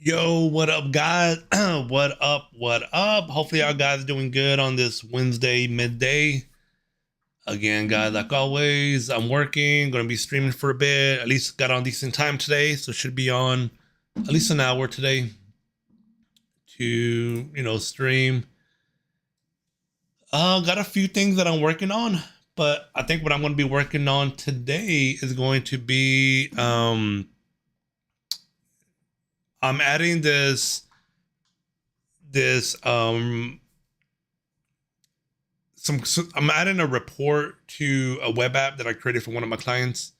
Yo, what up, guys? What up? What up? Hopefully, our guys are doing good on this Wednesday midday. Again, guys, like always, I'm working, gonna be streaming for a bit. At least got on decent time today, so should be on at least an hour today to stream. Got a few things that I'm working on, but I think what I'm gonna be working on today is going to be I'm adding this I'm adding a report to a web app that I created for one of my clients.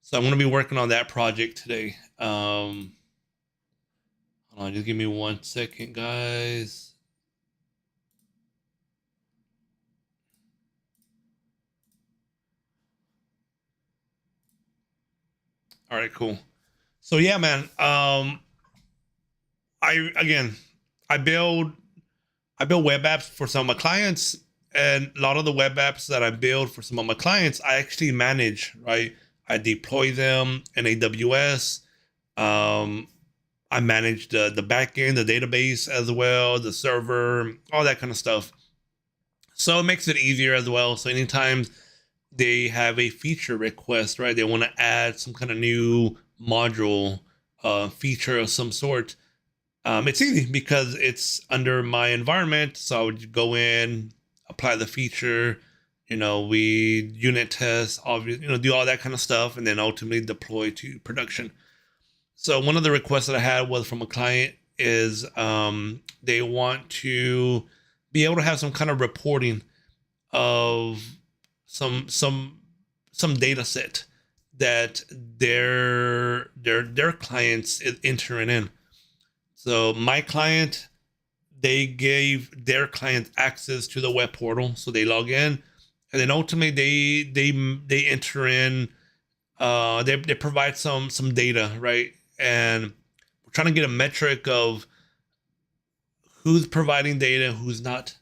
So I'm going to be working on that project today. Hold on, just give me 1 second, guys. All right, cool. So yeah, man. I again, I build web apps for some of my clients, and a lot of the web apps that I build for some of my clients, I actually manage. Right, I deploy them in AWS. Um, I manage the backend, the database as well, the server, all that kind of stuff. So it makes it easier as well. So anytime they have a feature request, right, they want to add some kind of new module, feature of some sort. It's easy because it's under my environment. So I would go in, apply the feature, we unit test, obviously, do all that kind of stuff, and then ultimately deploy to production. So one of the requests that I had was from a client is they want to be able to have some kind of reporting of some data set that their clients is entering in. So my client, they gave their client access to the web portal, so they log in, and then ultimately they enter in, they provide some data, right? And we're trying to get a metric of who's providing data, who's not.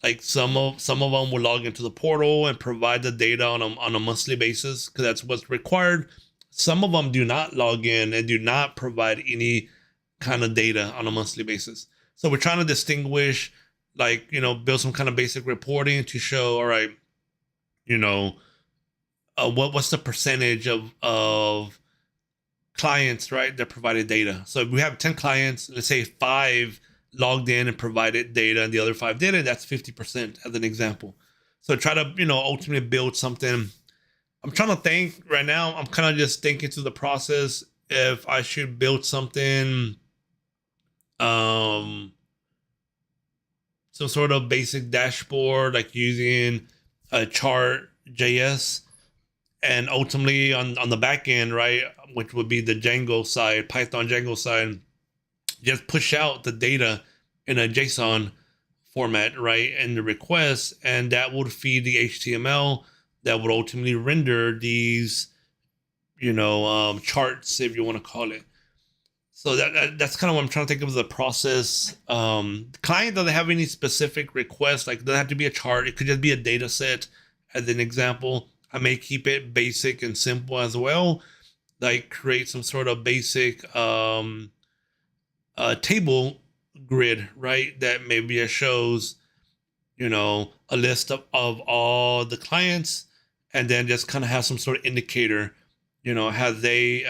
Like some of them will log into the portal and provide the data on a monthly basis because that's what's required. Some of them do not log in and do not provide any kind of data on a monthly basis. So we're trying to distinguish, like, build some kind of basic reporting to show, all right, what's the percentage of clients, right, that provided data. So if we have 10 clients, let's say 5 logged in and provided data and the other 5 didn't, that's 50% as an example. So try to, ultimately build something. I'm trying to think right now, I'm kind of just thinking through the process if I should build something, some sort of basic dashboard, like using a chart.js, and ultimately on the back end, right, which would be the Django side, Python Django side, just push out the data in a JSON format, right, and the request, and that would feed the HTML that would ultimately render these, charts, if you want to call it. So that's kind of what I'm trying to think of the process. The client doesn't have any specific requests, like it doesn't have to be a chart. It could just be a data set as an example. I may keep it basic and simple as well, like create some sort of basic table grid, right? That maybe shows, a list of all the clients, and then just kind of have some sort of indicator, have they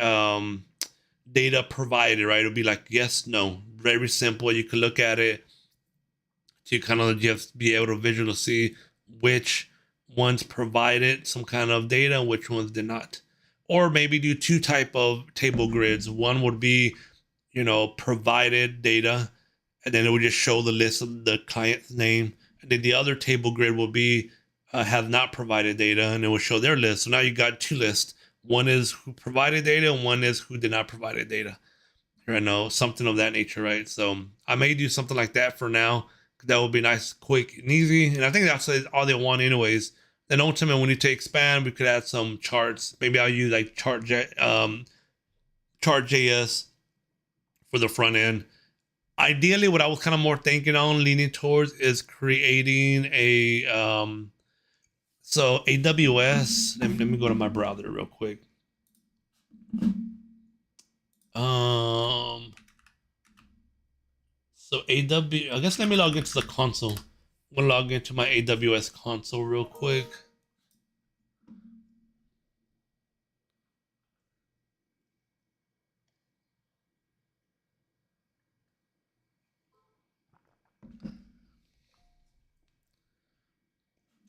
data provided, right? It'll be like yes, no, very simple. You can look at it to kind of just be able to visually see which ones provided some kind of data, which ones did not. Or maybe do 2 type of table grids. One would be, provided data, and then it would just show the list of the client's name. And then the other table grid will be have not provided data, and it will show their list. So now you got 2 lists. One is who provided data, and one is who did not provide data. Something of that nature, right? So I may do something like that for now. That would be nice, quick, and easy. And I think that's all they want, anyways. Then ultimately, when you to expand, we could add some charts. Maybe I'll use like chart.js for the front end. Ideally, what I was kind of more thinking on, leaning towards, is creating a so AWS. Let me go to my browser real quick. I guess let me log into the console. I'm gonna log into my AWS console real quick.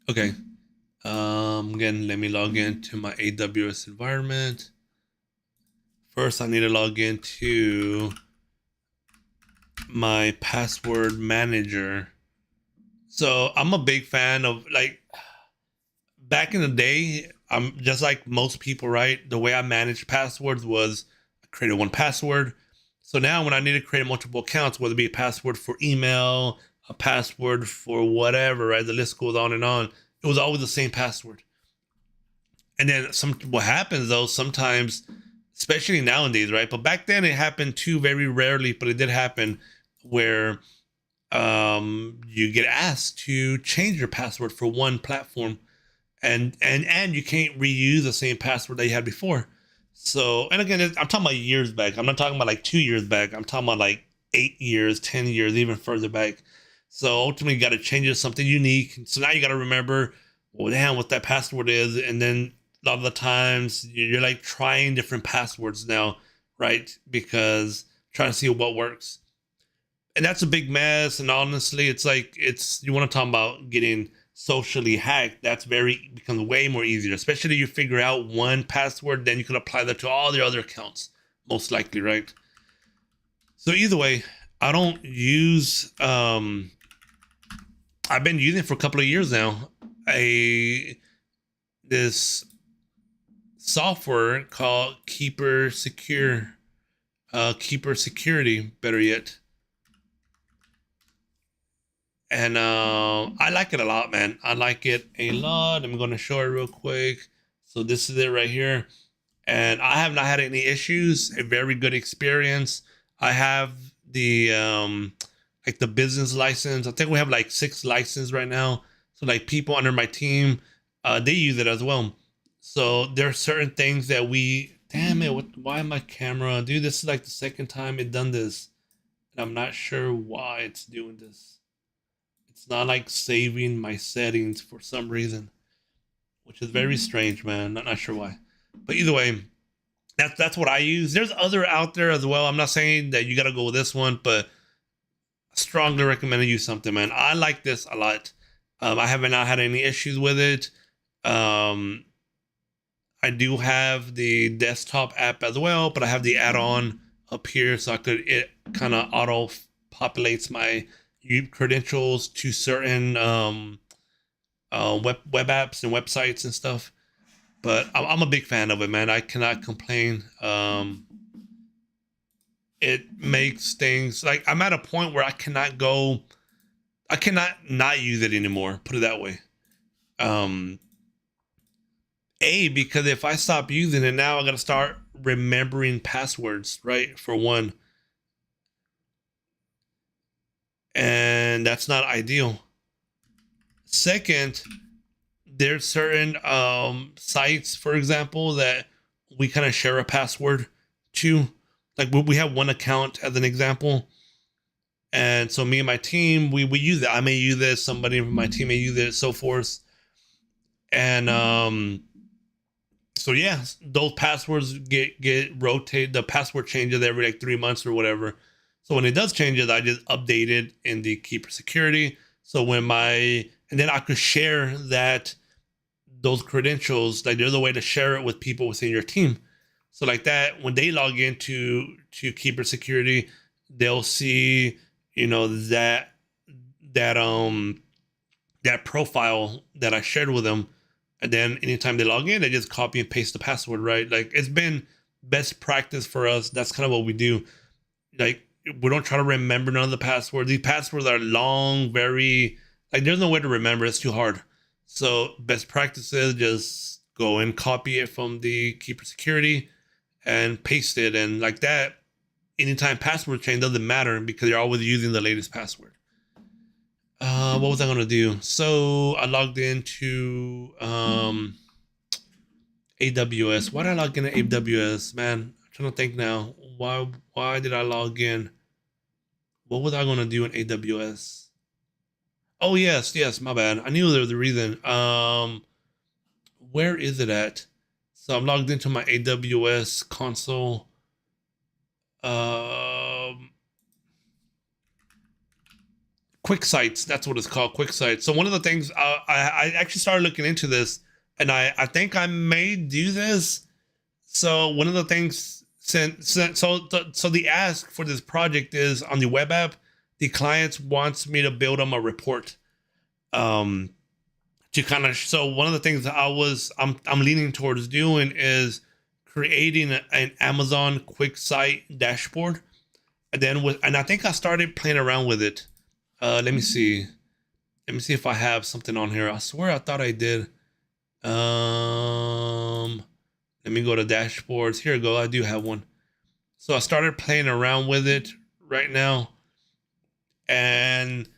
Okay. Again, let me log into my AWS environment. First, I need to log into my password manager. So I'm a big fan of, like, back in the day, I'm just like most people, right? The way I managed passwords was I created one password. So now when I need to create multiple accounts, whether it be a password for email, a password for whatever, right? The list goes on and on. It was always the same password. And then what happens though, sometimes, especially nowadays, right? But back then it happened too, very rarely, but it did happen where you get asked to change your password for one platform, and you can't reuse the same password that you had before. So, and again, I'm talking about years back. I'm not talking about like 2 years back. I'm talking about like 8 years, 10 years, even further back. So ultimately, you got to change it to something unique. So now you got to remember, well, damn, what that password is, and then a lot of the times you're like trying different passwords now, right? Because trying to see what works, and that's a big mess. And honestly, it's like, it's, you want to talk about getting socially hacked, that's very, becomes way more easier, especially you figure out one password, then you can apply that to all the other accounts, most likely, right? So either way, I don't use I've been using it for a couple of years now, a this software called Keeper Security, better yet. And I like it a lot, man. I like it a lot. I'm going to show it real quick. So this is it right here. And I have not had any issues. A very good experience. I have the like the business license. I think we have like 6 licenses right now. So like people under my team, they use it as well. So there are certain things that we, damn it, why my camera? Dude, this is like the second time it done this. And I'm not sure why it's doing this. It's not like saving my settings for some reason, which is very strange, man. Not sure why. But either way, that's what I use. There's other out there as well. I'm not saying that you gotta go with this one, but I strongly recommend you something, man. I like this a lot. I haven't not had any issues with it. Um, I do have the desktop app as well, but I have the add-on up here, so it kind of auto populates my credentials to certain web apps and websites and stuff. But I'm a big fan of it, man. I cannot complain. It makes things, like, I'm at a point where I cannot not use it anymore. Put it that way. Because if I stop using it now, I got to start remembering passwords, right? For one, and that's not ideal. Second, there's certain sites, for example, that we kind of share a password to. Like we have one account as an example, and so me and my team, we use it. I may use it, somebody from my team may use it, so forth. And so yeah, those passwords get rotated. The password changes every like 3 months or whatever. So when it does changes, I just update it in the Keeper Security. So when and then I could share those credentials. Like there's a way to share it with people within your team. So like that, when they log into Keeper Security, they'll see, that that profile that I shared with them. And then anytime they log in, they just copy and paste the password, right? Like, it's been best practice for us. That's kind of what we do. Like, we don't try to remember none of the passwords. These passwords are long, very, like, there's no way to remember. It's too hard. So best practice is just go and copy it from the Keeper Security and paste it. And like that, anytime password change doesn't matter because you're always using the latest password. What was I gonna do? So I logged into AWS. Why did I log into AWS, man? I'm trying to think now. Why did I log in? What was I gonna do in AWS? Oh yes, yes, my bad. I knew there was a reason. Where is it at? So I'm logged into my AWS console. Um, Quick Sites. That's what it's called. Quick Sites. So one of the things I actually started looking into this, and I think I may do this. So one of the things so the ask for this project is on the web app. The client wants me to build them a report. Um, to kind of so one of the things that I'm leaning towards doing is creating an Amazon quick site dashboard, and then and I think I started playing around with it. Let me see. Let me see if I have something on here. I swear I thought I did. Let me go to dashboards. Here we go. I do have one. So I started playing around with it right now, and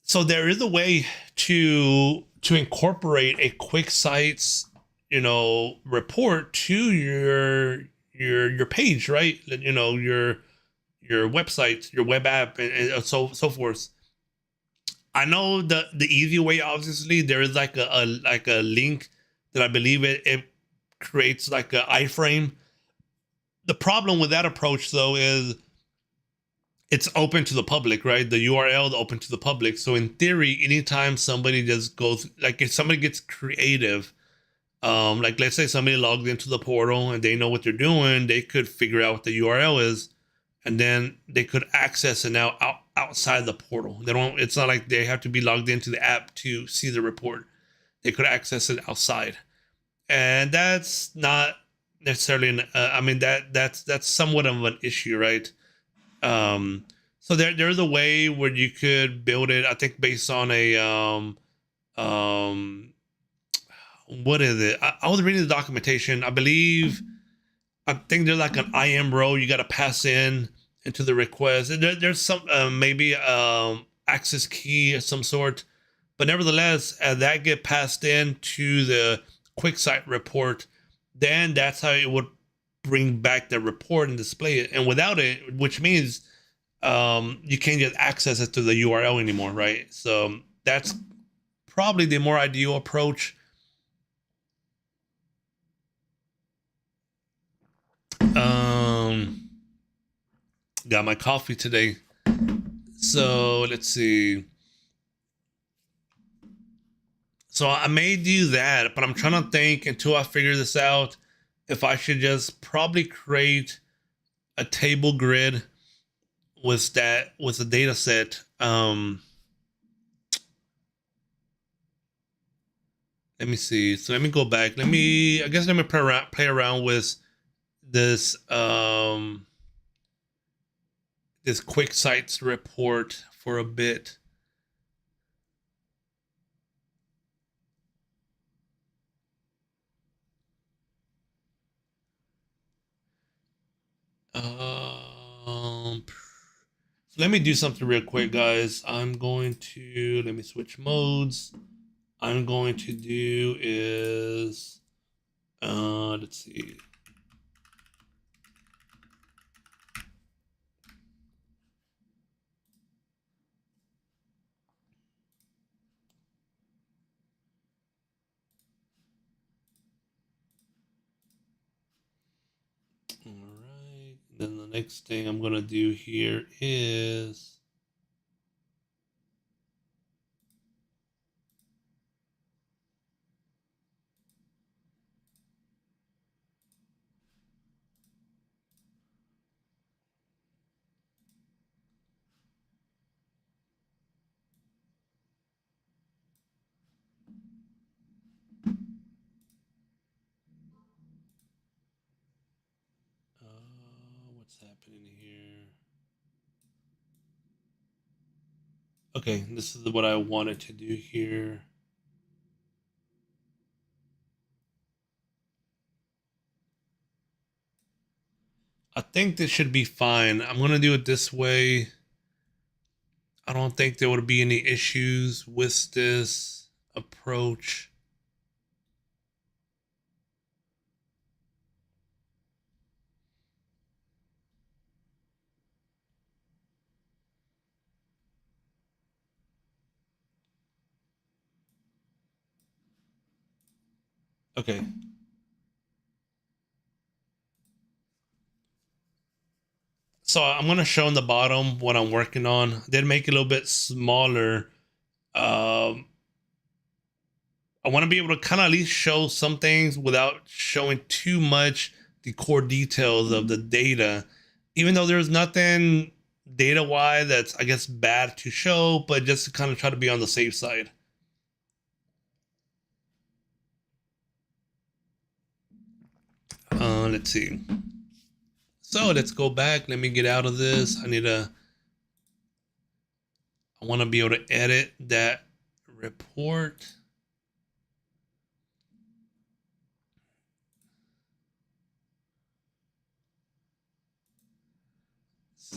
so there is a way to incorporate a quick sites, report to your page, right? Your website, your web app, and so forth. I know the easy way. Obviously, there is like a link that I believe it creates like a iframe. The problem with that approach, though, is it's open to the public, right? The URL is open to the public. So in theory, anytime somebody just goes, like if somebody gets creative, like let's say somebody logged into the portal and they know what they're doing, they could figure out what the URL is, and then they could access it now outside the portal. They don't. It's not like they have to be logged into the app to see the report. They could access it outside, and that's not necessarily. I mean that's somewhat of an issue, right? Um, so there's a way where you could build it. I think based on a um, what is it? I was reading the documentation. I think there's like an IM row you got to pass in into the request. There's some maybe access key of some sort, but nevertheless, as that get passed in to the quick site report, then that's how it would bring back the report and display it. And without it, which means you can't just access it to the URL anymore, right? So that's probably the more ideal approach. Um, got my coffee today. So let's see. So I may do that, but I'm trying to think until I figure this out if I should just probably create a table grid with a data set. Let me see. So let me go back. I guess let me play around with this this quick sites report for a bit. So let me do something real quick, guys. Let me switch modes. I'm going to do is, let's see. All right. Then the next thing I'm going to do here is, what's happening here? Okay, this is what I wanted to do here. I think this should be fine. I'm going to do it this way. I don't think there would be any issues with this approach. Okay. So I'm gonna show in the bottom what I'm working on. Then make it a little bit smaller. Um, I want to be able to kind of at least show some things without showing too much the core details of the data, even though there's nothing data wise that's I guess bad to show, but just to kind of try to be on the safe side. Let's see. So let's go back. Let me get out of this. I want to be able to edit that report.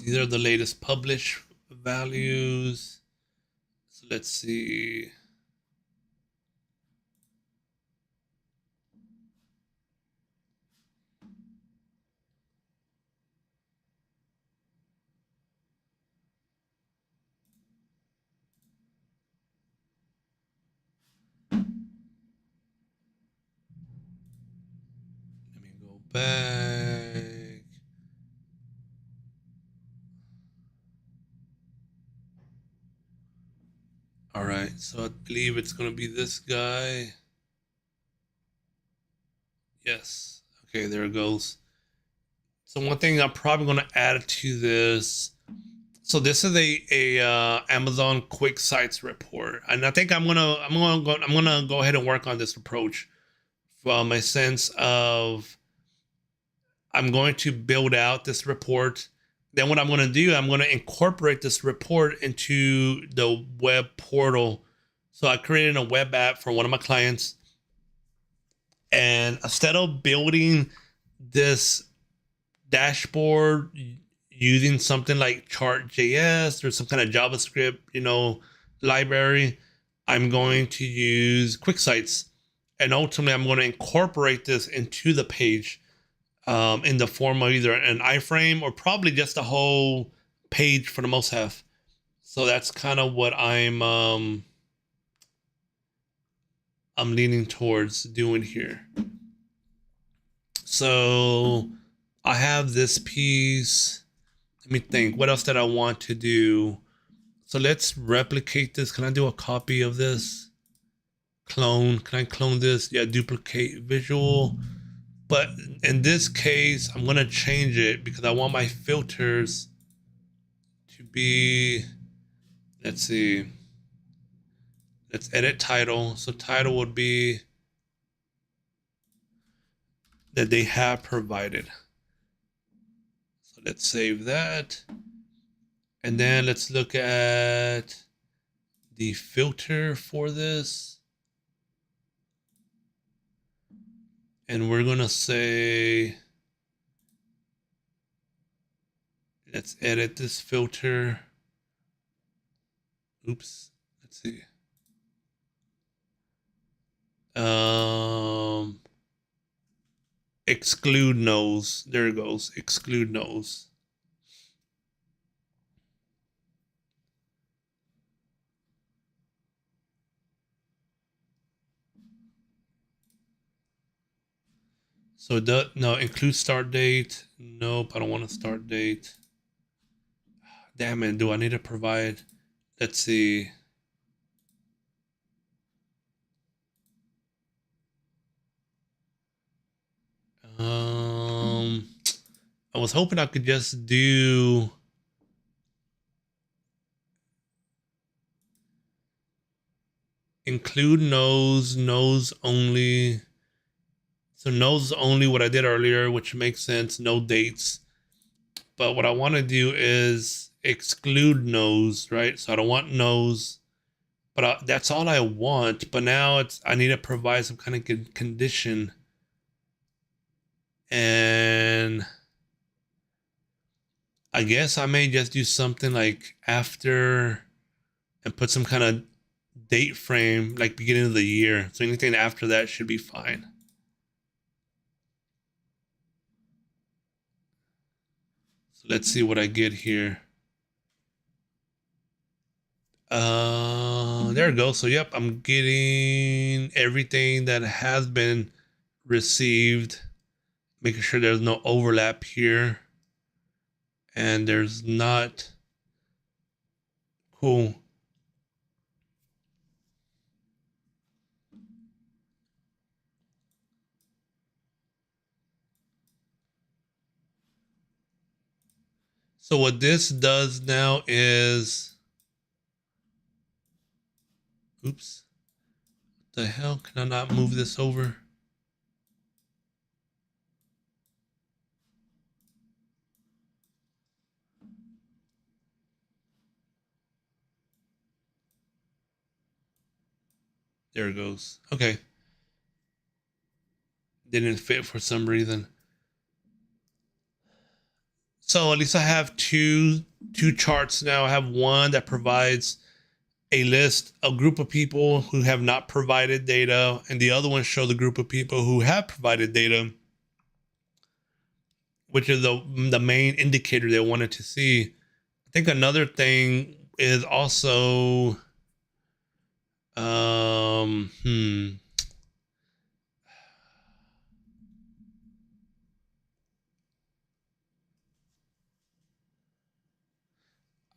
These are the latest published values. So let's see. Let me go back. All right, so I believe it's going to be this guy. Yes. Okay, there it goes. So one thing I'm probably going to add to this. So this is a Amazon Quick Sites report, and I think I'm gonna go ahead and work on this approach from a sense of I'm going to build out this report. Then what I'm going to do, I'm going to incorporate this report into the web portal. So I created a web app for one of my clients, and instead of building this dashboard using something like Chart.js or some kind of JavaScript, library, I'm going to use QuickSites, and ultimately I'm going to incorporate this into the page in the form of either an iframe or probably just a whole page for the most half. So that's kind of what I'm leaning towards doing here. So I have this piece. Let me think. What else did I want to do? So let's replicate this. Can I do a copy of this? Clone. Can I clone this? Yeah, duplicate visual. But in this case, I'm going to change it because I want my filters to be, let's see, let's edit title. So title would be that they have provided. So let's save that. And then let's look at the filter for this. And we're going to say, let's edit this filter. Oops. Let's see. Exclude nose. There it goes. Exclude nose. So no, include start date. Nope, I don't want a start date. Damn it, do I need to provide? Let's see. I was hoping I could just do include nose only. So nose is only what I did earlier, which makes sense. No dates. But what I want to do is exclude nose, right? So I don't want nose, but that's all I want. But now I need to provide some kind of condition, and I guess I may just do something like after and put some kind of date frame, like beginning of the year. So anything after that should be fine. So let's see what I get here. There we go. So yep, I'm getting everything that has been received, making sure there's no overlap here. And there's not. Cool. So what this does now is, oops, what the hell? Can I not move this over? There it goes. Okay. Didn't fit for some reason. So at least I have two charts now. I have one that provides a list, a group of people who have not provided data, and the other one show the group of people who have provided data, which is the main indicator they wanted to see. I think another thing is also um hmm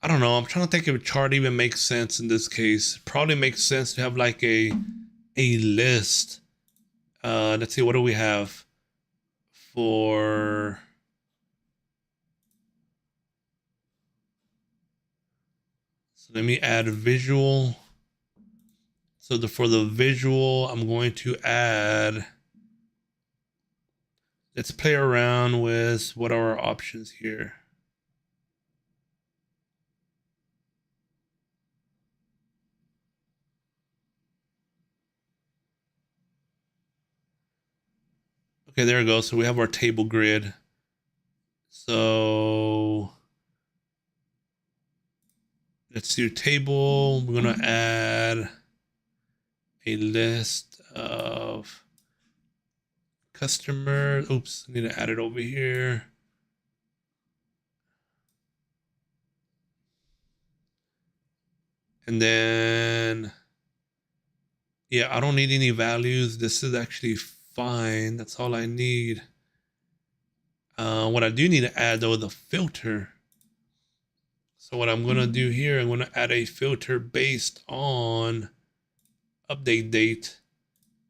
I don't know. I'm trying to think if a chart even makes sense in this case. Probably makes sense to have like a list. Let's see, what do we have for? So let me add a visual. So for the visual, I'm going to add. Let's play around with what are our options here. Okay, there we go. So we have our table grid. So let's do table. We're gonna add a list of customers. Oops, I need to add it over here. And then, yeah, I don't need any values. This is actually fine. That's all I need. What I do need to add though is a filter. So what I'm gonna do here, I'm gonna add a filter based on update date.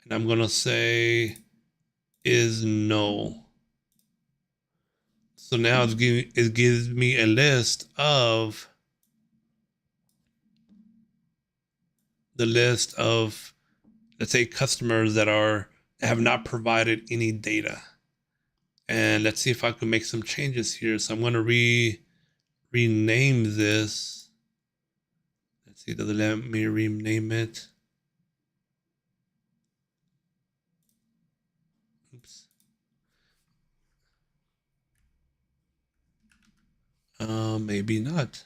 And I'm gonna say is no. So now it gives me a list of let's say customers that have not provided any data. And let's see if I can make some changes here. So I'm going to rename this. Let's see, does it let me rename it? Oops. Maybe not.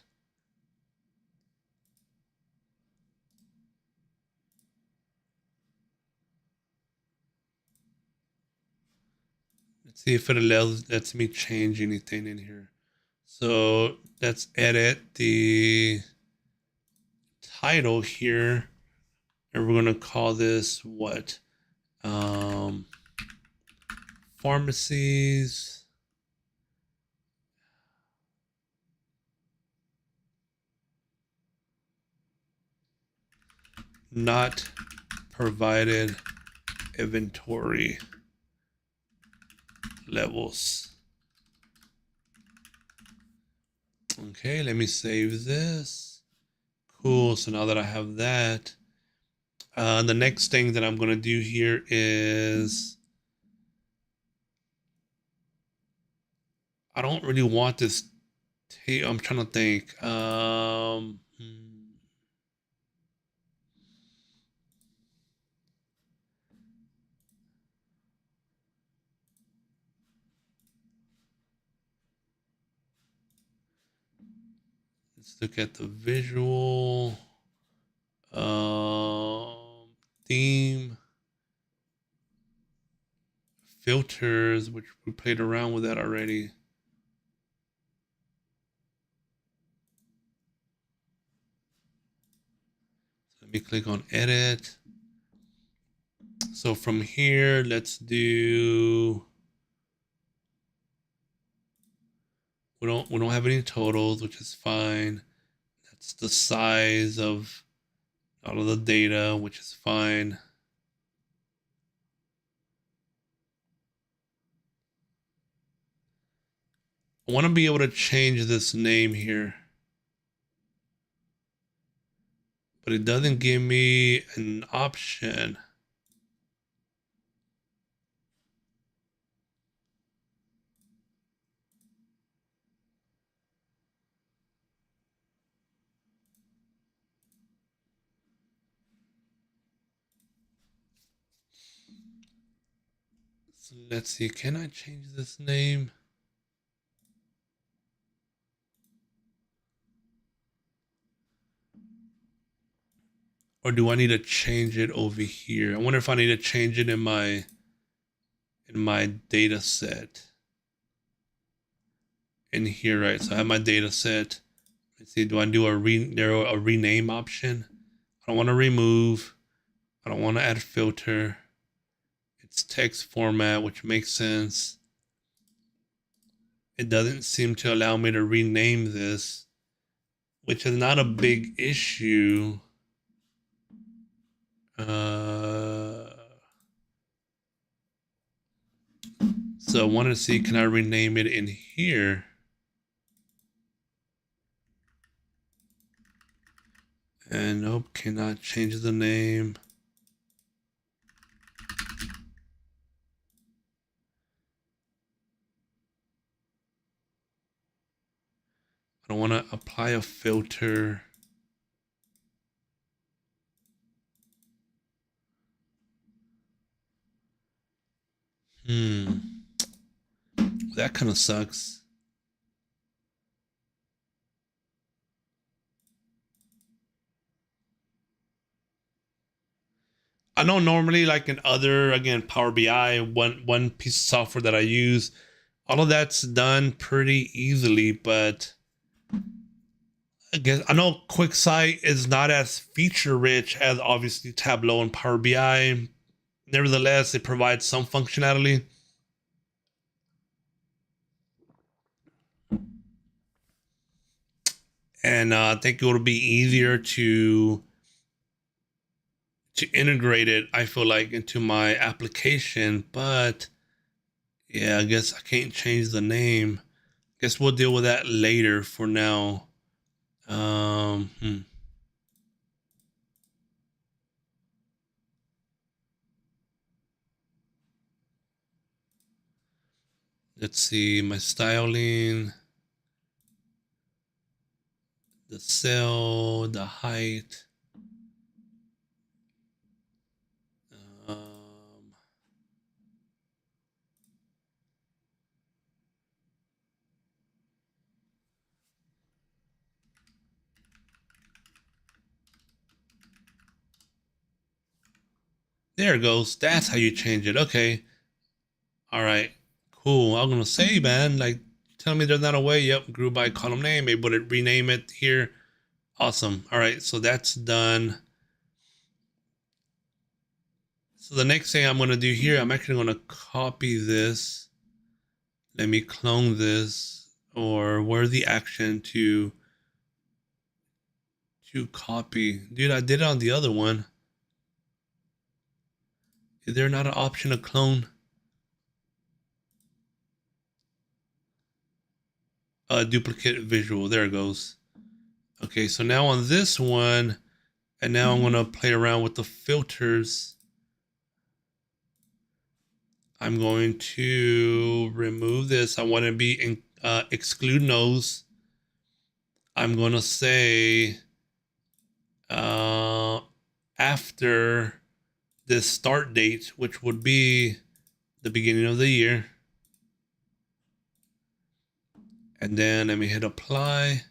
Let's see if it lets me change anything in here. So let's edit the title here. And we're going to call this what? Pharmacies not provided inventory levels. Okay, let me save this. Cool. So now that I have that, the next thing that I'm going to do here is I don't really want this. I'm trying to think. Let's look at the visual theme filters, which we played around with that already. Let me click on edit. So from here, let's do, we don't have any totals, which is fine. That's the size of all of the data, which is fine. I want to be able to change this name here, but it doesn't give me an option. So let's see, can I change this name? Or do I need to change it over here? I wonder if I need to change it in my data set. In here, right? So I have my data set. Let's see, do I do a rename option? I don't want to remove. I don't want to add filter. It's text format, which makes sense. It doesn't seem to allow me to rename this, which is not a big issue. So I want to see, can I rename it in here? And nope, cannot change the name. I don't want to apply a filter. That kind of sucks. I know normally, like in other, again, Power BI, one piece of software that I use, all of that's done pretty easily, but I guess I know QuickSight is not as feature rich as obviously Tableau and Power BI. Nevertheless, it provides some functionality. And I think it would be easier to integrate it, I feel like, into my application. But yeah, I guess I can't change the name. Guess we'll deal with that later. For now, let's see, my styling, the cell, the height. Um, there it goes. That's how you change it. Okay. All right. Cool. I'm gonna say, man, like, tell me there's not a way. Yep, grew by column name. Able to rename it here. Awesome. All right. So that's done. So the next thing I'm gonna do here, I'm actually gonna copy this. Let me clone this, or where's the action to copy? Dude, I did it on the other one. Is there not an option to clone? Duplicate visual. There it goes. Okay, so now on this one, and now I'm gonna play around with the filters. I'm going to remove this. I want to be in exclude nose. I'm gonna say after this start date, which would be the beginning of the year. And then let me hit apply.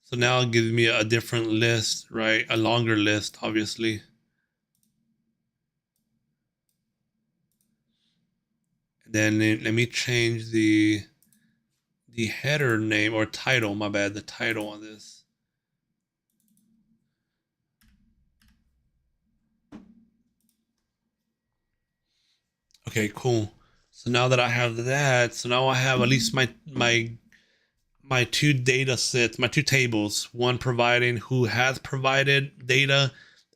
So now it gives me a different list, right? A longer list, obviously. And then let me change the header name, or title, my bad, the title on this. Okay, cool. So now that I have that, so now I have at least my two data sets, my two tables, one providing who has provided data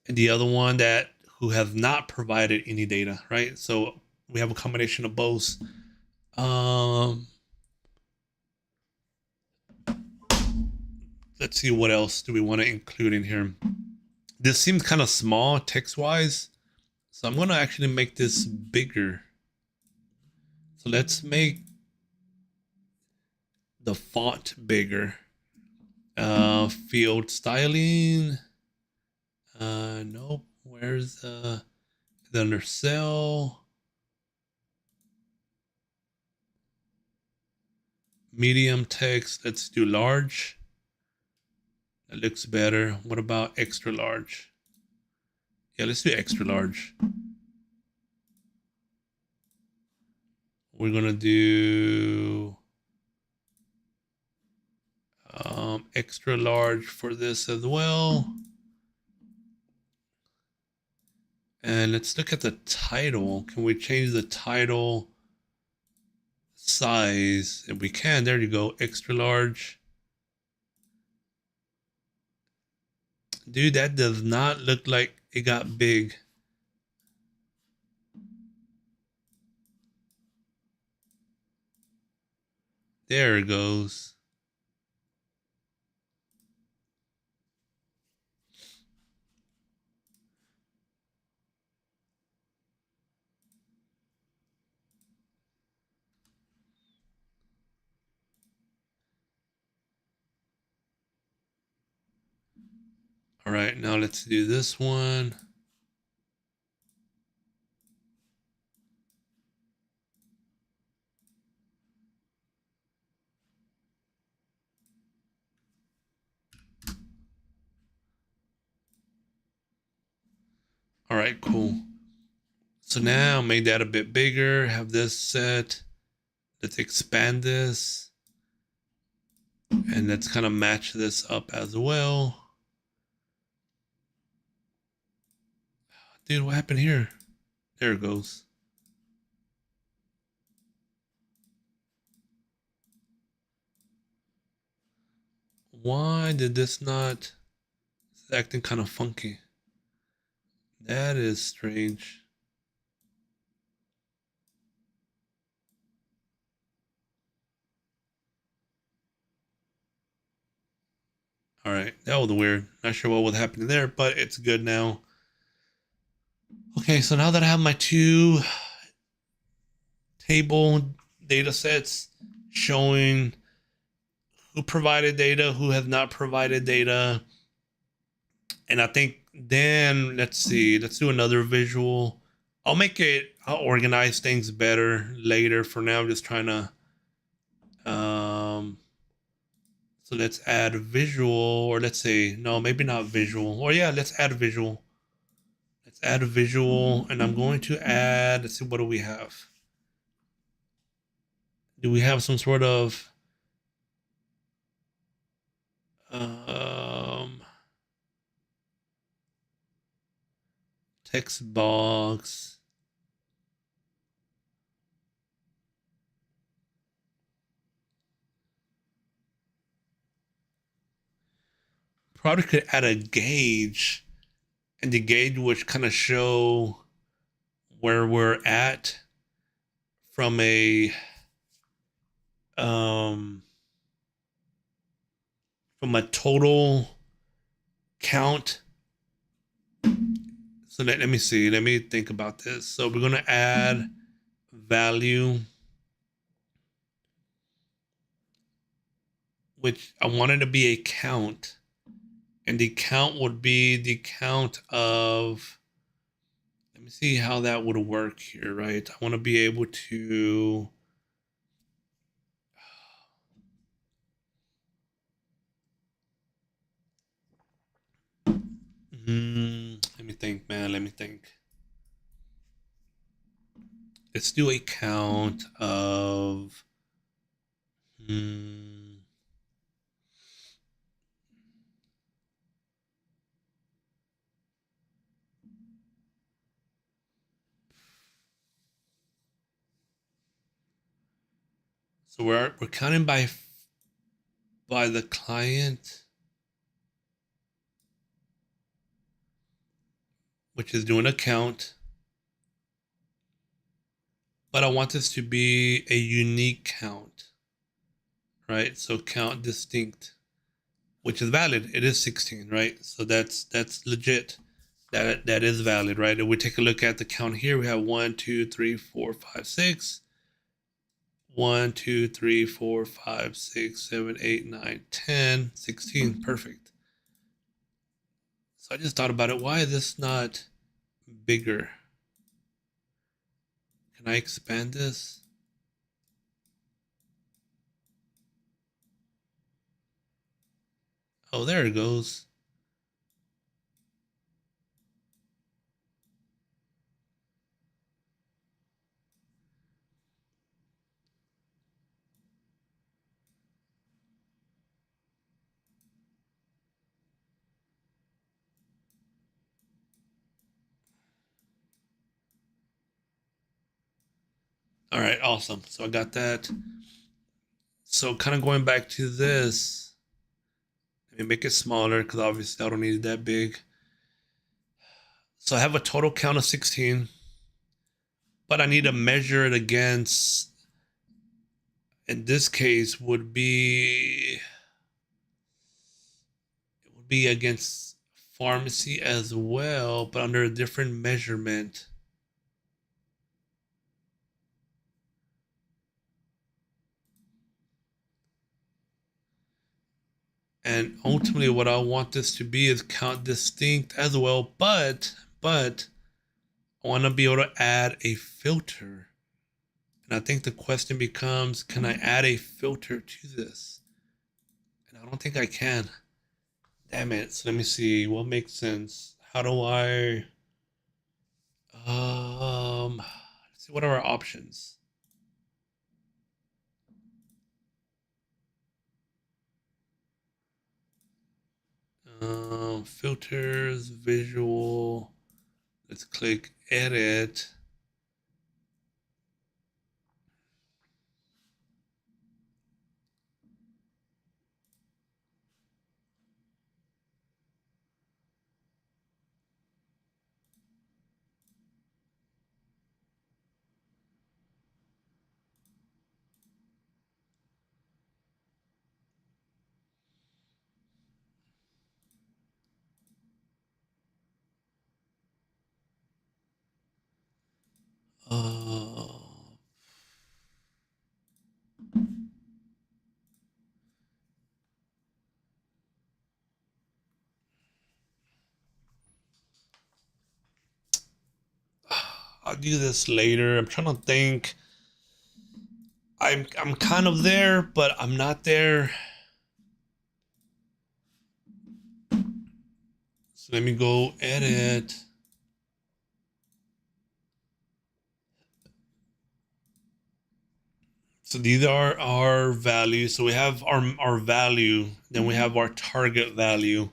and the other one that who has not provided any data, right? So we have a combination of both. Um, let's see what else do we want to include in here. This seems kind of small text wise, so I'm going to actually make this bigger. So let's make the font bigger. Field styling. Nope. Where's the under cell? Medium text. Let's do large. That looks better. What about extra large? Yeah, let's do extra large. We're gonna do extra large for this as well. And let's look at the title. Can we change the title size? If we can, there you go, extra large. Dude, that does not look like it got big. There it goes. All right, now let's do this one. All right, cool. So now make that a bit bigger, have this set. Let's expand this. And let's kind of match this up as well. Dude, what happened here? There it goes. Why did this not? It's acting kind of funky. That is strange. All right, that was weird. Not sure what was happening there, but it's good now. Okay, so now that I have my two table data sets showing who provided data, who has not provided data, and I think then let's see, let's do another visual. I'll organize things better later. For now, I'm just trying to so let's add a visual, or let's say, no, maybe not visual. Or yeah, let's add a visual. Let's add a visual, and I'm going to add, let's see, what do we have? Do we have some sort of um, text box? Probably could add a gauge, and the gauge would kind of show where we're at from a um from a total count. So let me see. Let me think about this. So we're gonna add value, which I wanted to be a count, and the count would be the count of. Let me see how that would work here, right? I want to be able to. Let me think, man. Let me think. Let's do a count of. Hmm, So we're counting by the client, which is doing a count. But I want this to be a unique count, right? So count distinct, which is valid. It is 16, right? So that's legit. That is valid, right? If we take a look at the count here, we have 1, 2, 3, 4, 5, 6. 1, 2, 3, 4, 5, 6, 7, 8, 9, 10, 16. Perfect. So I just thought about it. Why is this not bigger? Can I expand this? Oh, there it goes. All right, awesome. So I got that. So kind of going back to this, let me make it smaller because obviously I don't need it that big. So I have a total count of 16, but I need to measure it against, in this case, would be against pharmacy as well, but under a different measurement. And ultimately, what I want this to be is count distinct as well, but I want to be able to add a filter. And I think the question becomes, can I add a filter to this? And I don't think I can. Damn it. So let me see what makes sense. How do I let's see, what are our options? Filters, visual. Let's click edit. Uh, I'll do this later. I'm trying to think. I'm kind of there, but I'm not there. So let me go edit. So these are our values. So we have our value, then we have our target value.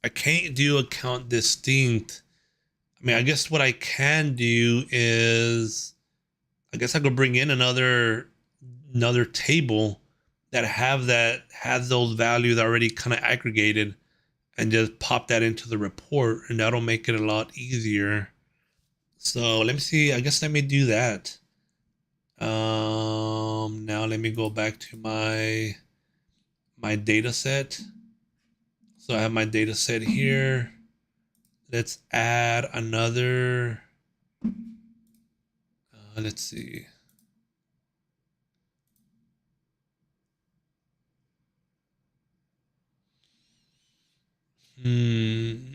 I can't do a count distinct. I mean, I guess what I can do is, I guess I could bring in another table that has those values already kind of aggregated and just pop that into the report, and that'll make it a lot easier. So let me see. I guess let me do that. Now let me go back to my data set. So I have my data set here. Let's add another. Let's see. Hmm.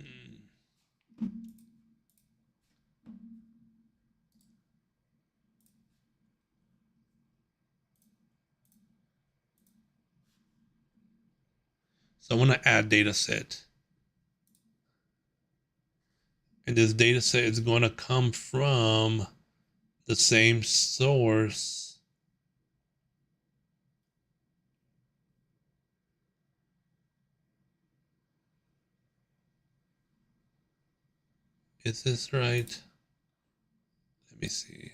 So I want to add data set. And this data set is going to come from the same source. Is this right? Let me see.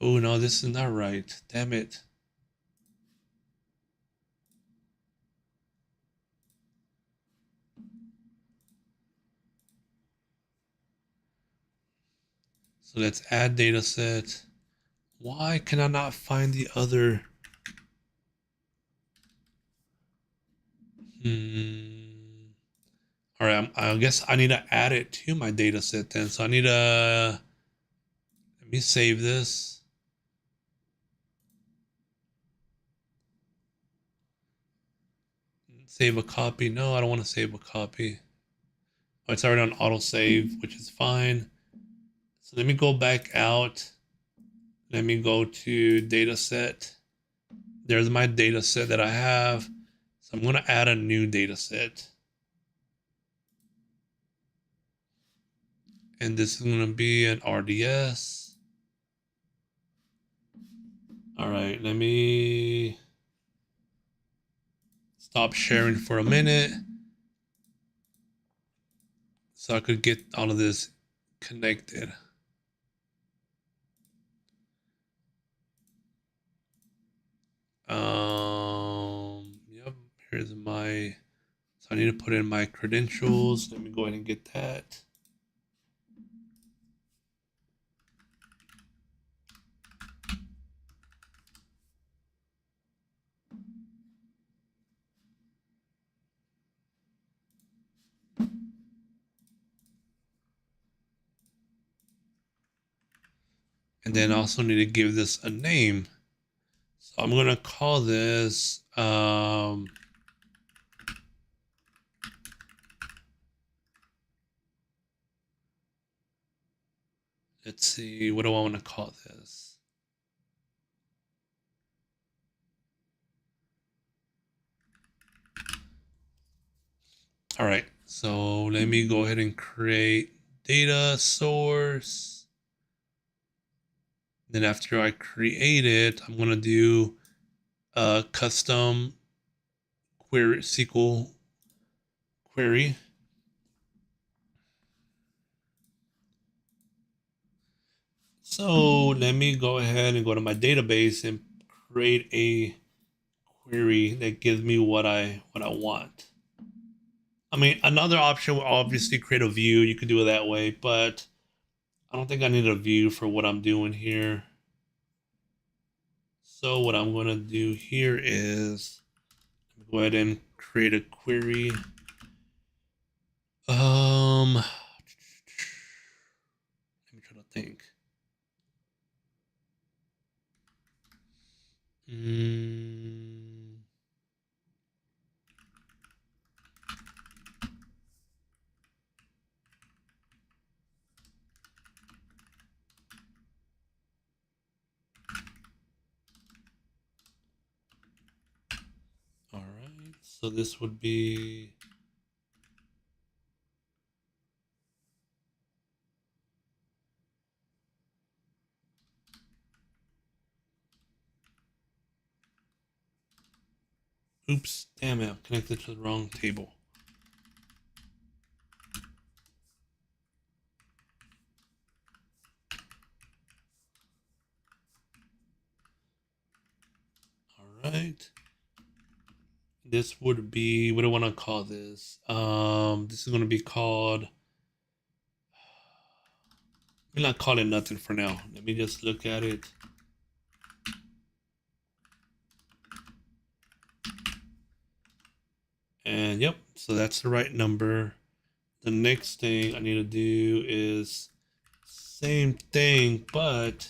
Oh no, this is not right. Damn it. So let's add data set. Why can I not find the other? All right, I guess I need to add it to my data set then. So I need to, let me save this. Save a copy. No, I don't want to save a copy. Oh, it's already on autosave, which is fine. So let me go back out. Let me go to data set. There's my data set that I have. So I'm going to add a new data set. And this is going to be an RDS. All right, let me stop sharing for a minute so I could get all of this connected. Yep, here's my, so I need to put in my credentials. Let me go ahead and get that. And then I also need to give this a name. So I'm going to call this, let's see, what do I want to call this? All right, so let me go ahead and create data source. Then after I create it, I'm going to do a custom query, SQL query. So let me go ahead and go to my database and create a query that gives me what I want. I mean, another option would obviously create a view. You could do it that way, but I don't think I need a view for what I'm doing here. So what I'm going to do here is go ahead and create a query. Let me try to think. All right, so this would be, oops, damn it, I'm connected to the wrong table. All right. This would be, what do I want to call this? This is going to be called, I'm not call it nothing for now. Let me just look at it. And yep, so that's the right number. The next thing I need to do is same thing, but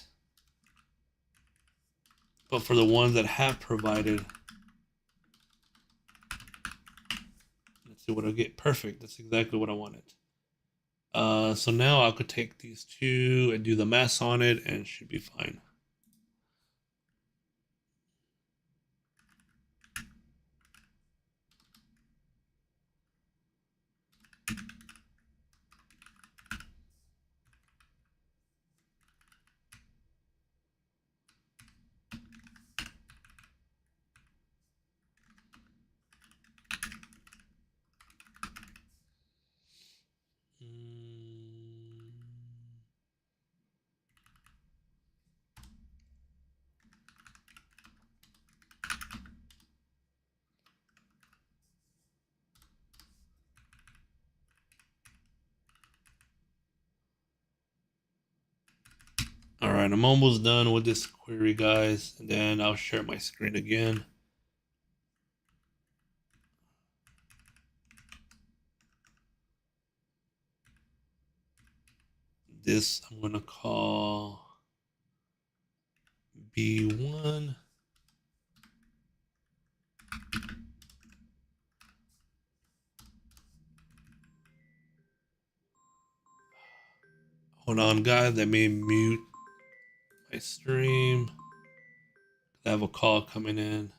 for the ones that have provided. Let's see what I get. Perfect. That's exactly what I wanted. So now I could take these two and do the math on it and it should be fine. All right, I'm almost done with this query, guys, and then I'll share my screen again. This I'm gonna call B1. Hold on, guys. Let me mute my stream. I have a call coming in.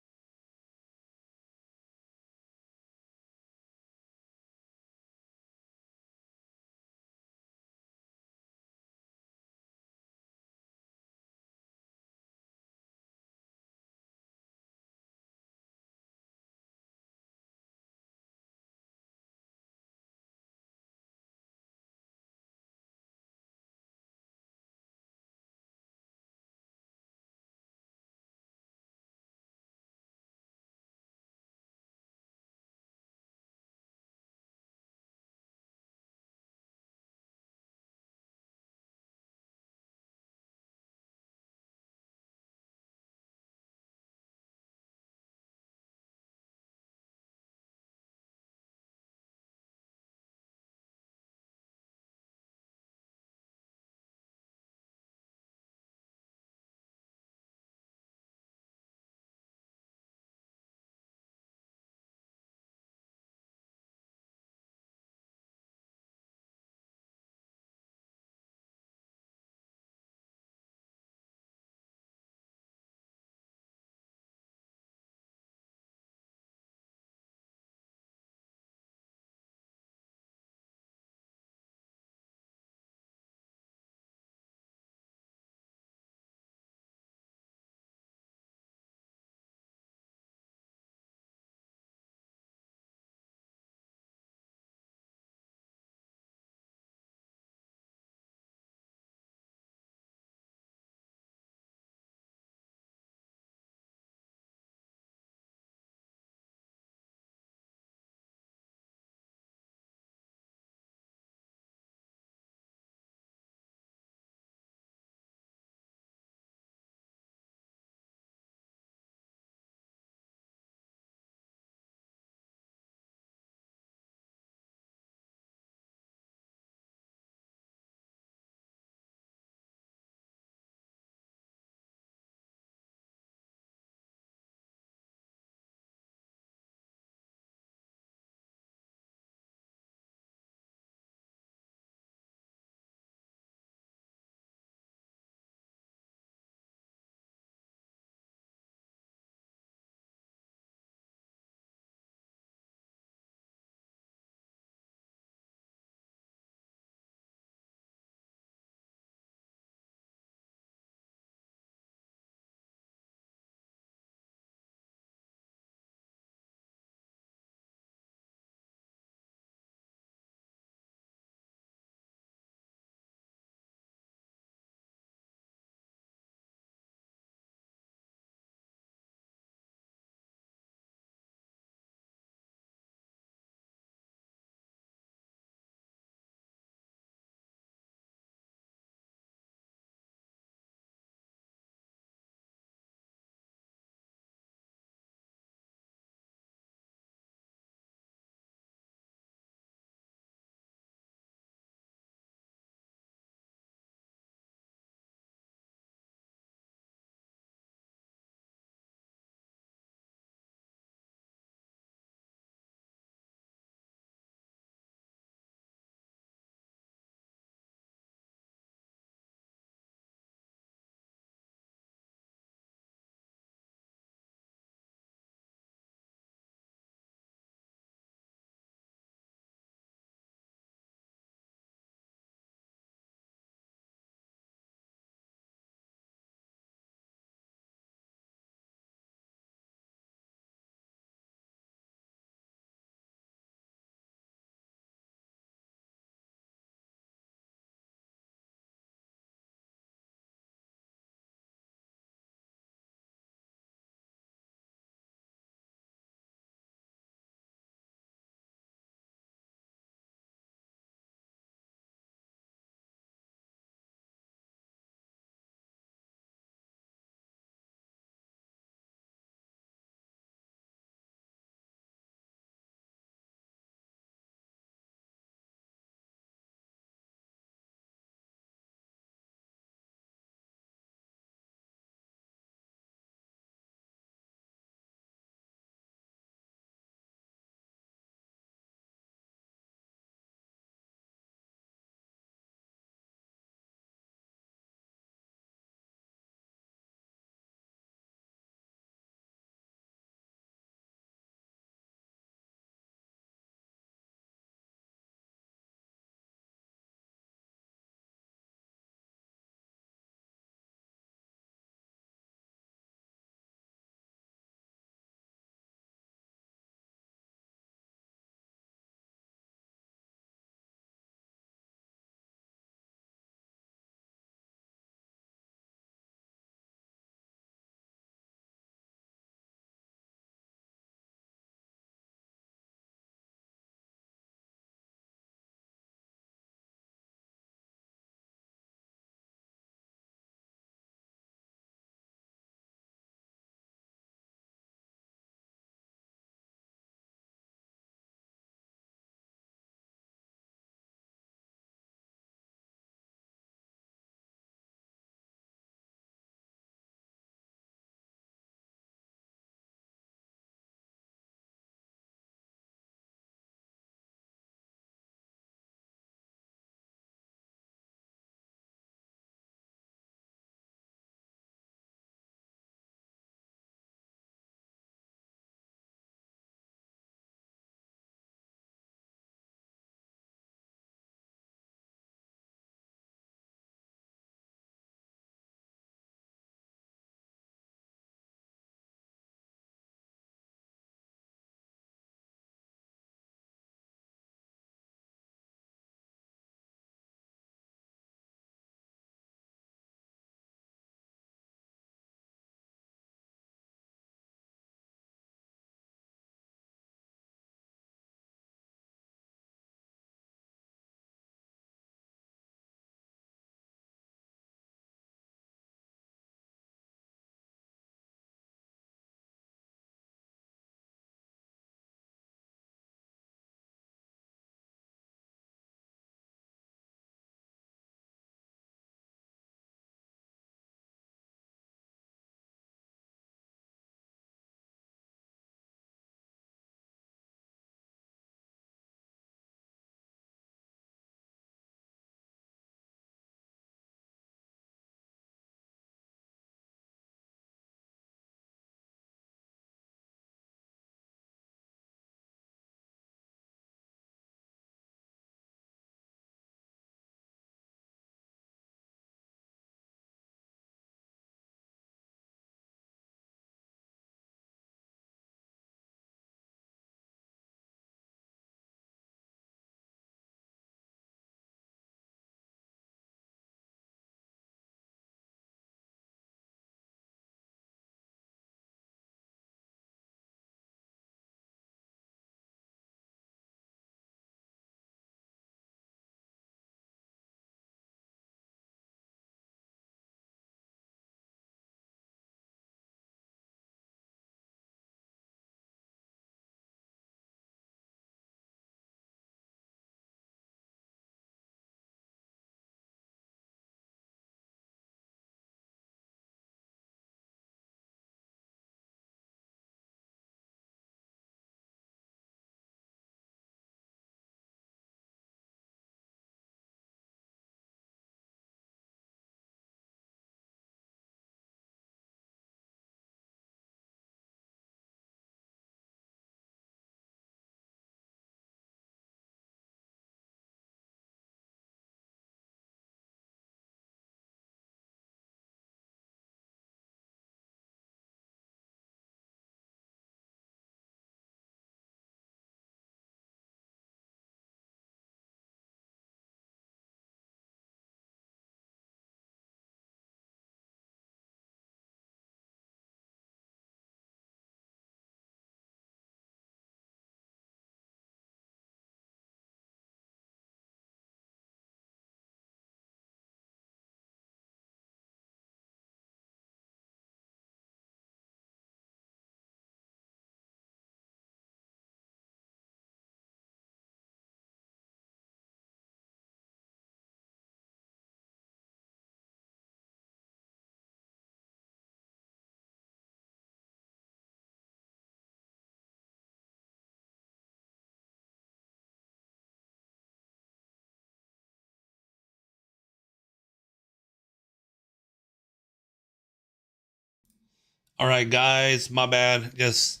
All right, guys, my bad. Just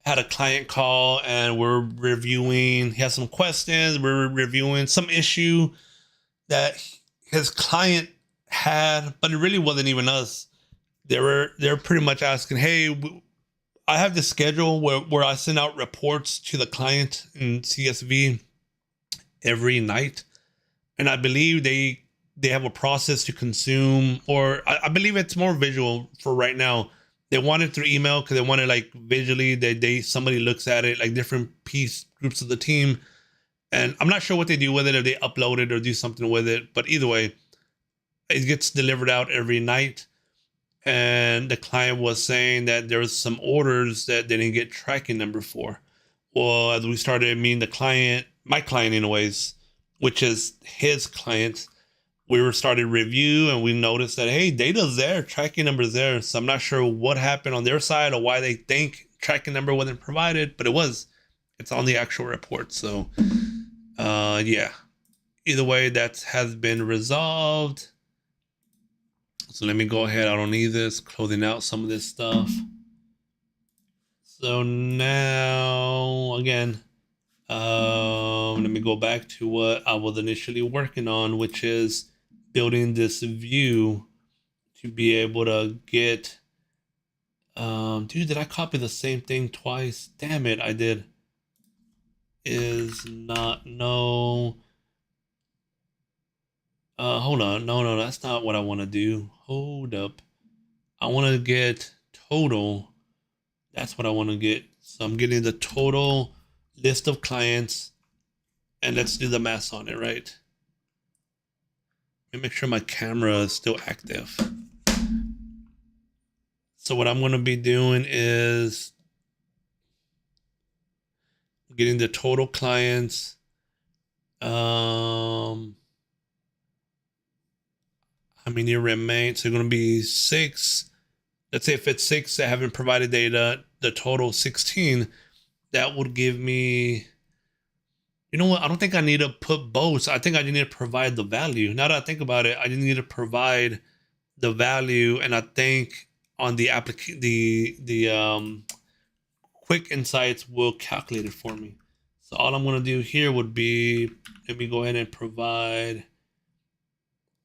had a client call and we're reviewing. He has some questions. We're reviewing some issue that his client had, but it really wasn't even us. They're pretty much asking, "Hey, I have this schedule where I send out reports to the client in CSV every night, and I believe they have a process to consume, or I believe it's more visual for right now. They want it through email because they want it like visually. They somebody looks at it like different piece groups of the team, and I'm not sure what they do with it, if they upload it or do something with it. But either way, it gets delivered out every night. And the client was saying that there's some orders that they didn't get tracking number for. Well, as we started, meeting the client, my client anyways, which is his client, we were started review and we noticed that, hey, data's there, tracking number's there. So I'm not sure what happened on their side or why they think tracking number wasn't provided, but it was. It's on the actual report. So yeah. Either way, that has been resolved. So let me go ahead. I don't need this. Closing out some of this stuff. So now, again, let me go back to what I was initially working on, which is building this view to be able to get. Dude, did I copy the same thing twice? Damn it, I did. Is not no. Hold on. No, that's not what I want to do. Hold up. I want to get total. That's what I want to get. So I'm getting the total list of clients, and let's do the math on it, right? Let me make sure my camera is still active. So what I'm going to be doing is getting the total clients. How many remain? So going to be 6. Let's say if it's 6 that haven't provided data, the total 16. That would give me. You know what? I don't think I need to put both. I think I need to provide the value. Now that I think about it, I need to provide the value, and I think on the quick insights will calculate it for me. So all I'm going to do here would be, let me go ahead and provide.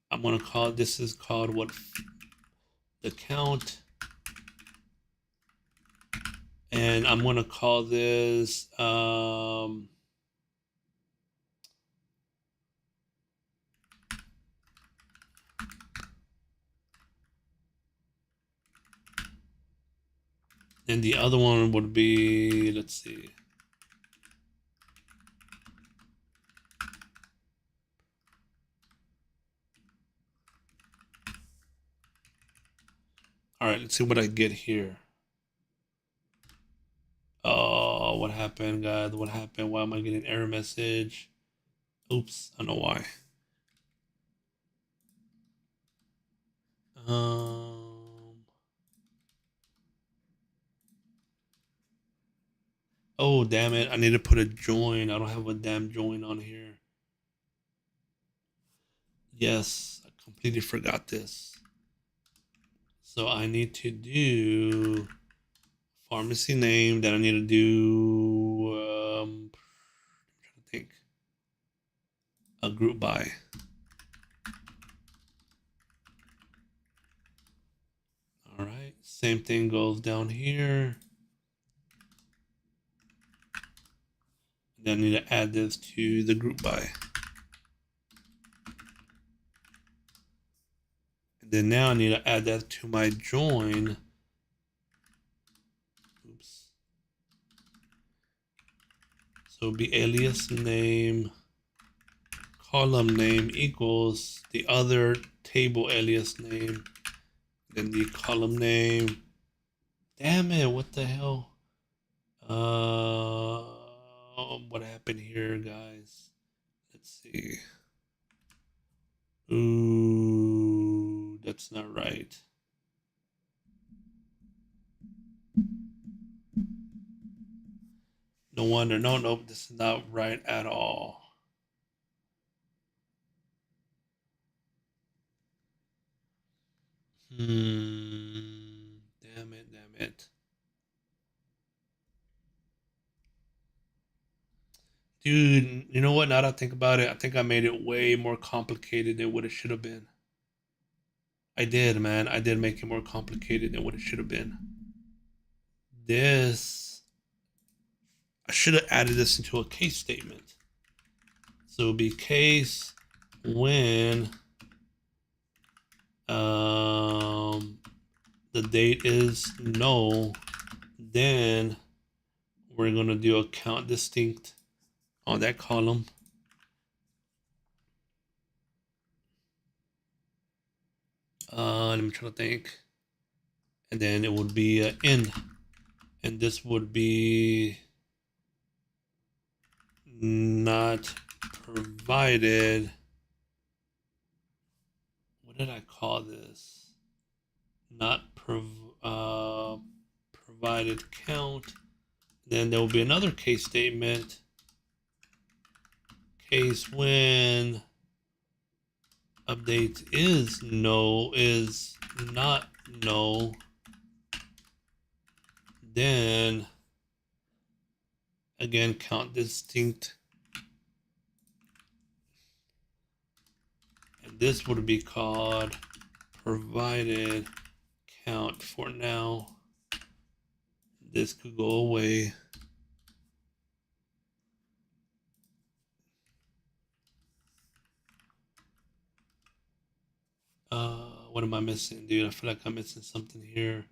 I'm going to call this is called what, the count, and I'm going to call this and the other one would be, let's see. All right, let's see what I get here. Oh, what happened, guys? What happened? Why am I getting an error message? Oops, I know why. Oh, damn it. I need to put a join. I don't have a damn join on here. Yes, I completely forgot this. So I need to do pharmacy name. Then I need to do, I'm trying to think, a group by. All right. Same thing goes down here. Then I need to add this to the group by. And then now I need to add that to my join. Oops. So it'll be alias name, column name equals the other table alias name, then the column name. Damn it, what the hell? What happened here, guys? Let's see. Ooh, that's not right. No wonder. No, this is not right at all. Damn it. Dude, you know what? Now that I think about it, I think I made it way more complicated than what it should have been. I did, man. I did make it more complicated than what it should have been. This, I should have added this into a case statement. So it would be case when the date is no, then we're going to do a count distinct on that column. Let me try to think. And then it would be end. And this would be not provided. What did I call this? Not provided count. Then there will be another case statement. Case when update is no, is not no, then again count distinct, and this would be called provided count for now. This could go away. What am I missing, dude? I feel like I'm missing something here.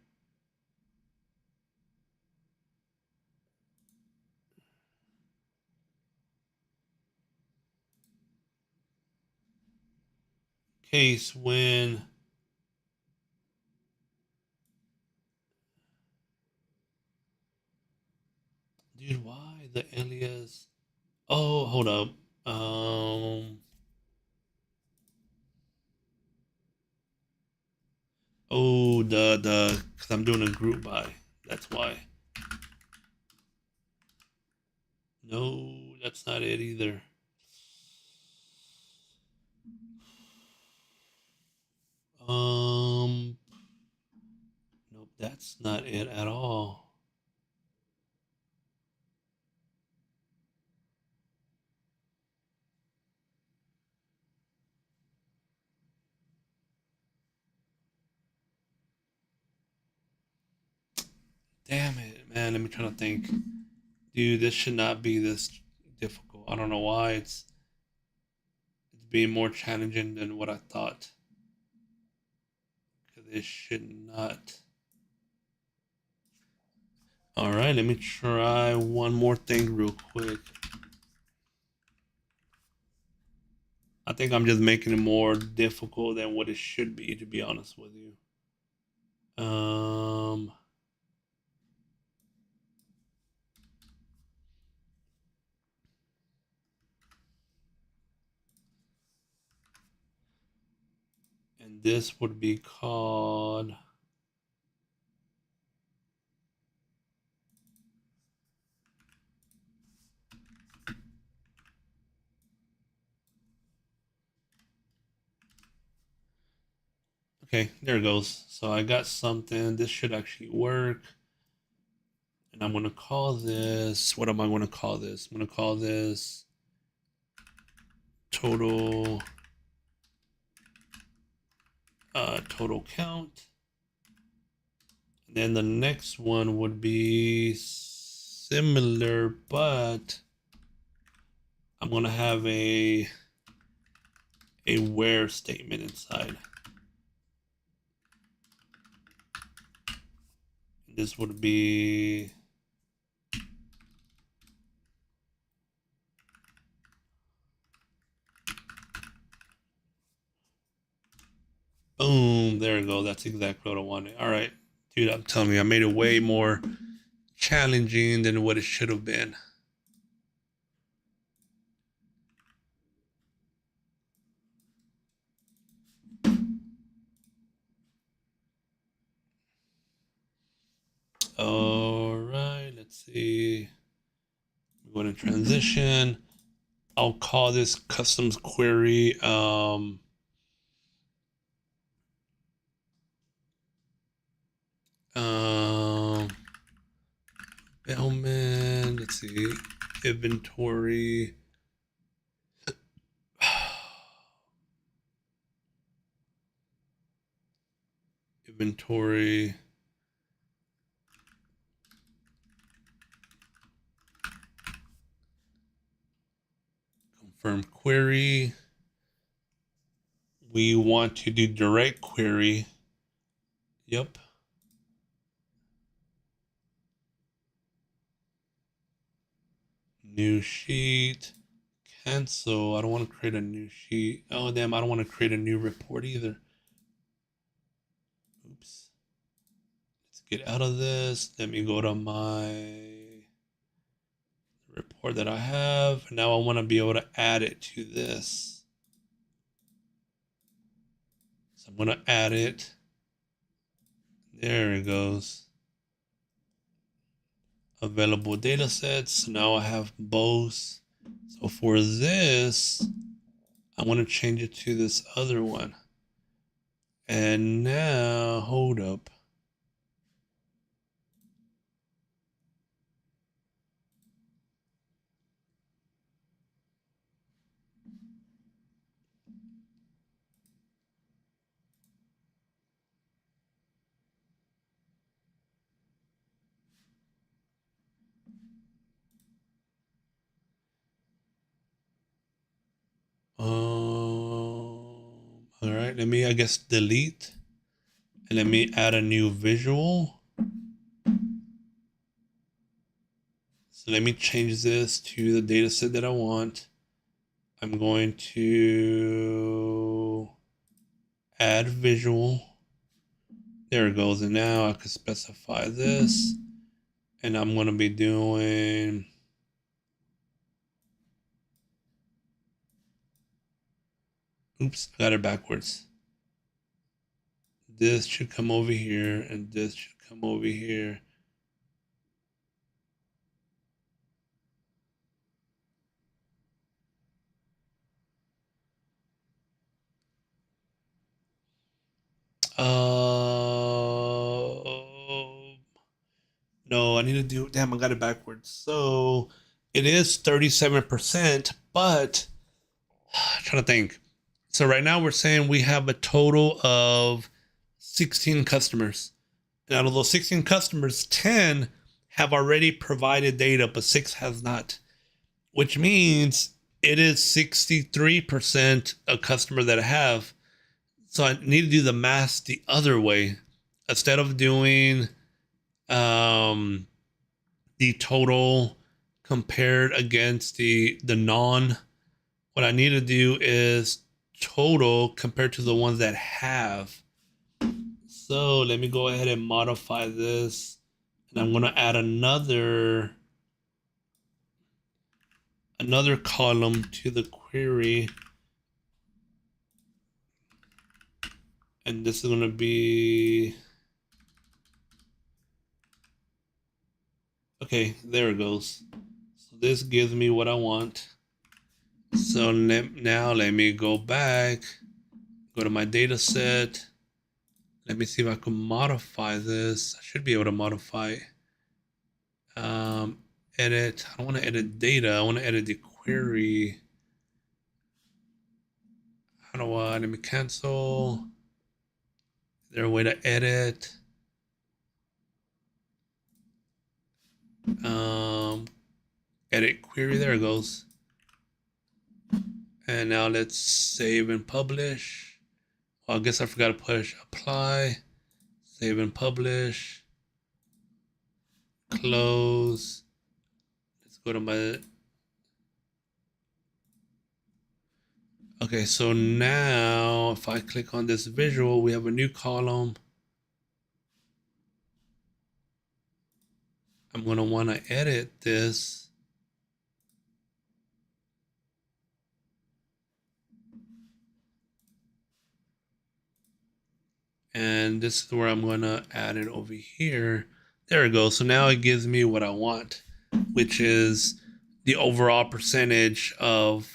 Case when dude, why the alias? Oh, hold up. Oh, because I'm doing a group by. That's why. No, that's not it either. Nope, that's not it at all. Damn it, man. Let me try to think. Dude, this should not be this difficult. I don't know why it's being more challenging than what I thought. This should not. All right, let me try one more thing real quick. I think I'm just making it more difficult than what it should be, to be honest with you. And this would be called okay, there it goes. So I got something. This should actually work. And I'm going to call this, what am I going to call this? I'm going to call this total total count. And then the next one would be similar, but I'm going to have a where statement inside. This would be boom, there we go. That's exactly what I wanted. All right, dude, I'm telling you, I made it way more challenging than what it should have been. All right, let's see. We're going to transition. I'll call this customs query. Bellman, let's see. inventory. Inventory. Confirm query. We want to do direct query. Yep. New sheet. Cancel. I don't want to create a new sheet. Oh, damn. I don't want to create a new report either. Oops. Let's get out of this. Let me go to my report that I have. Now I want to be able to add it to this. So I'm going to add it. There it goes. Available data sets. Now I have both. So for this, I want to change it to this other one. And now, hold up. All right, let me, I guess, delete. And let me add a new visual. So let me change this to the data set that I want. I'm going to add visual. There it goes. And now I can specify this. And I'm going to be doing, oops, I got it backwards. This should come over here and this should come over here. No, I need to do, damn, I got it backwards. So it is 37%, but I'm trying to think. So right now we're saying we have a total of 16 customers. And out of those 16 customers, 10 have already provided data, but 6 has not, which means it is 63% a customer that have. So I need to do the math the other way. Instead of doing the total compared against the non, what I need to do is total compared to the ones that have. So let me go ahead and modify this. And I'm going to add another column to the query. And this is going to be, okay, there it goes. So this gives me what I want. So now let me go back, go to my data set. Let me see if I can modify this. I should be able to modify. Edit. I don't want to edit data. I want to edit the query. How do I? Let me cancel. Is there a way to edit? Edit query. There it goes. And now let's save and publish. Well, I guess I forgot to push apply. Save and publish. Close. Let's go to my. Okay, so now if I click on this visual, we have a new column. I'm going to want to edit this. And this is where I'm going to add it over here. There it goes. So now it gives me what I want, which is the overall percentage of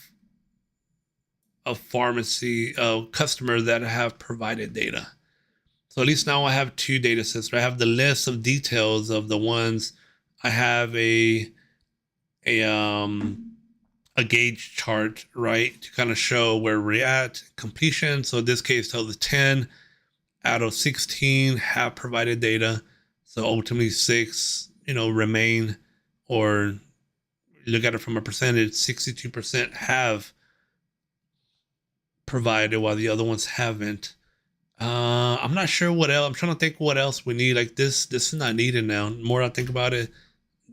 pharmacy customers that have provided data. So at least now I have two data sets. I have the list of details of the ones I have a a a gauge chart, right, to kind of show where we're at completion. So in this case, tell the 10 out of 16 have provided data. So ultimately 6, remain, or look at it from a percentage, 62% have provided while the other ones haven't. I'm not sure what else. I'm trying to think what else we need. Like this is not needed now. The more I think about it,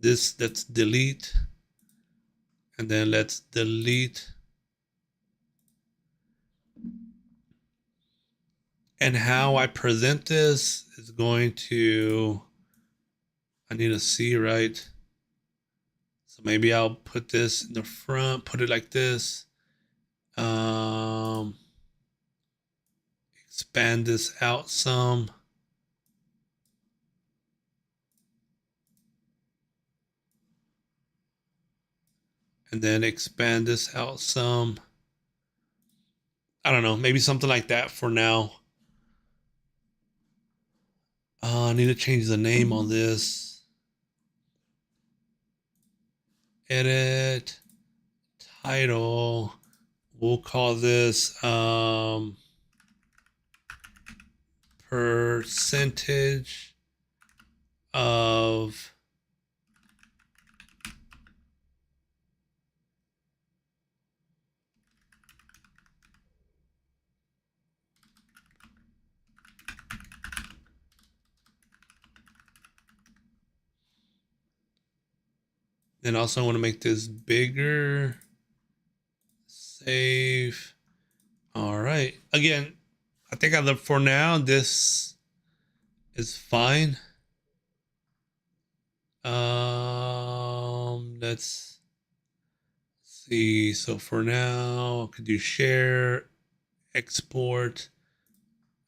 let's delete, and then let's delete. And how I present this is going to, I need a C, right? So maybe I'll put this in the front, put it like this. Expand this out some. And then expand this out some. I don't know, maybe something like that for now. I need to change the name on this. Edit, title. We'll call this percentage of then also I want to make this bigger. Save. All right. Again, I think for now this is fine. Let's see. So for now, I could do share, export.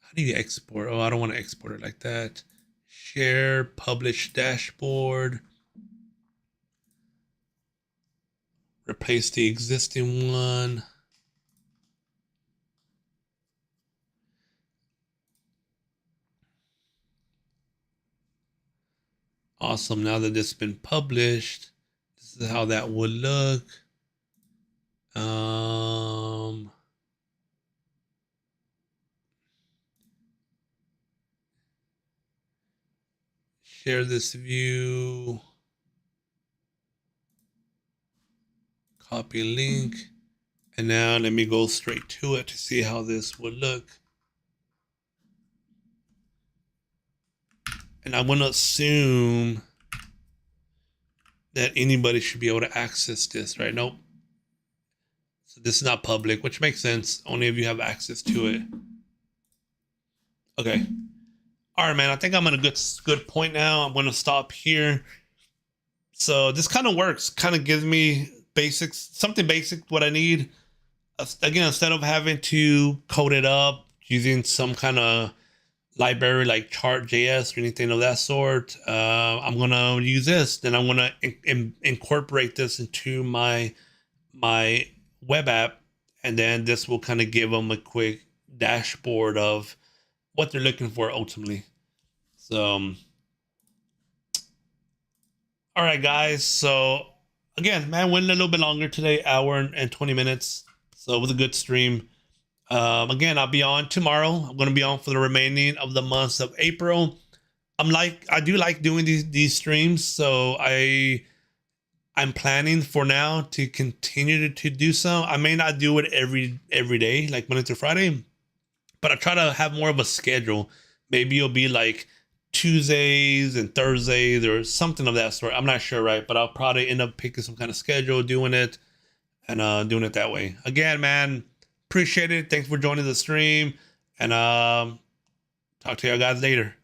How do you export? Oh, I don't want to export it like that. Share, publish dashboard. Replace the existing one. Awesome. Now that it's been published, this is how that would look. Share this view. Copy link. And now let me go straight to it to see how this would look. And I want to assume that anybody should be able to access this, right? Nope. So this is not public, which makes sense. Only if you have access to it. Okay. All right, man. I think I'm at a good point now. I'm going to stop here. So this kind of works. Kind of gives me something basic, what I need. Again, instead of having to code it up using some kind of library like chart.js or anything of that sort, I'm gonna use this. Then I'm gonna incorporate this into my web app, and then this will kind of give them a quick dashboard of what they're looking for ultimately. So, all right, guys. So again, man, went a little bit longer today, hour and 20 minutes. So it was a good stream. Again, I'll be on tomorrow. I'm going to be on for the remaining of the months of April. I do like doing these streams. So I'm planning for now to continue to do so. I may not do it every day, like Monday through Friday, but I try to have more of a schedule. Maybe it'll be like Tuesdays and Thursdays or something of that sort. I'm not sure, right? But I'll probably end up picking some kind of schedule, doing it, and doing it that way. Again, man, appreciate it. Thanks for joining the stream, and talk to you guys later.